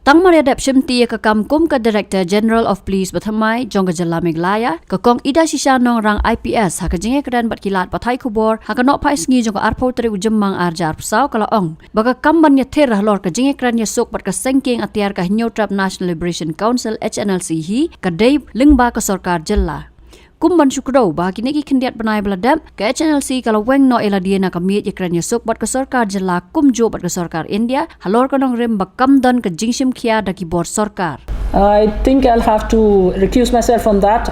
Tang mariadap shimti ka kamkum ka Director General of Police Bathamai jong ka jala Meghalaya ka kong ida sisa nong rang IPS ha ka Ïakren bat kilat pathai kubor ha ka no pa isngi jong ka arpo tri ujemmang arjar psau kala ong baga kamban ya ther Halor ka Ïakren Iasuk bat ka sengking Atiar ka Hinyo Trap National Liberation Council HNLC hi ka dei lingba ka Sorkar jala kumban syukro ba kini ki kendiat banai beladam ka HNLC kalau weng no eladiena ka miet Ïakren Iasuk bat ka Sorkar jala kumjo bat ka Sorkar India Halor ka nong rim bakam don ka jingshim khia da ki bor Sorkar. I think I'll have to recuse myself from that.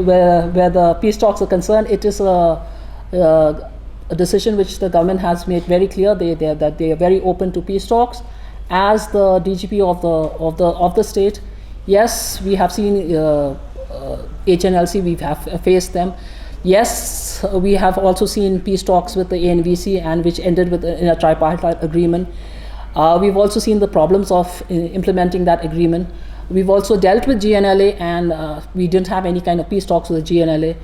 Where the peace talks are concerned, it is a decision which the government has made very clear. That they are very open to peace talks. As the DGP of the state, yes, we have seen HNLC. We have faced them. Yes, we have also seen peace talks with the ANVC and which ended in a tripartite agreement. We've also seen the problems of implementing that agreement. We've also dealt with GNLA and we didn't have any kind of peace talks with the GNLA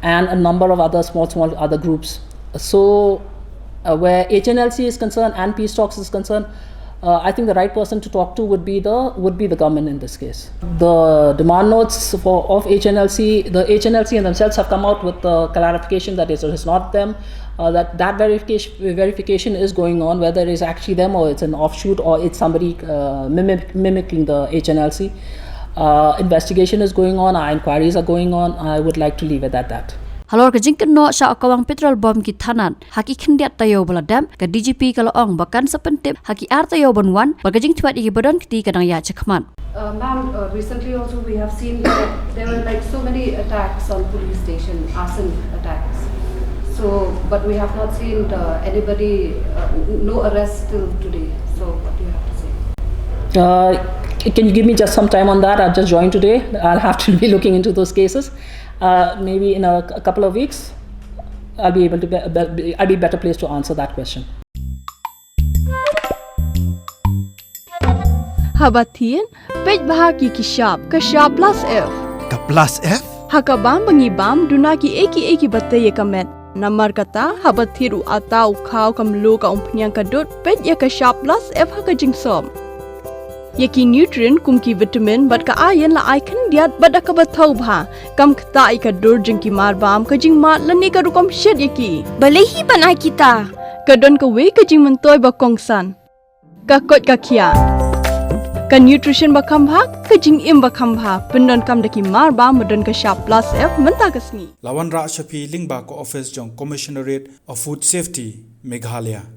and a number of other small other groups. So where HNLC is concerned and peace talks is concerned, I think the right person to talk to would be the government in this case. The demand notes of HNLC, the HNLC and themselves have come out with the clarification that it is not them. That verification is going on, whether it is actually them or it's an offshoot or it's somebody mimicking the HNLC. Investigation is going on, our inquiries are going on. I would like to leave it at that. Halor ka jingken no sa Kawang Petrol bom ki thanan haki khendiat tayo baladam ka DGP kala ong bakan sapentip haki ar tayo bonwan ba ka jing thwat igi bodon kiti kadang ya chakman. Ma'am, recently also we have seen that there were like so many attacks on police station, arson attacks. So, but we have not seen anybody, no arrests till today. So, what do you have to say? Can you give me just some time on that? I've just joined today. I'll have to be looking into those cases. Maybe in a couple of weeks, I'll be better placed to answer that question. Habatin, pej bahagi kishab, kashab plus F. Ka plus F? Hakabam bangibam dunaki eki bataye kamet. Namar kata habathiru atau khau kamlu ka umpnyang kadut pet ya ka sharp plus F haka jingsom. Yaki nutrient kumki vitamin bat ka ayan la icon diat bat ka bathau bha kam khta ai ka dur jingki mar bam ka jing mat lani ka rukom shed yaki. Balehi banai kita. Ka don ka we ka jing mentoy ba kongsan. Ka kot ka khia. Ka nutrition ba khambha ka jing im ba khambha pendon kam daki mar ba modon ka sharp plus F menta kasni. Lawan Ra Shafi Lingba ko office jong Commissionerate of Food Safety Meghalaya.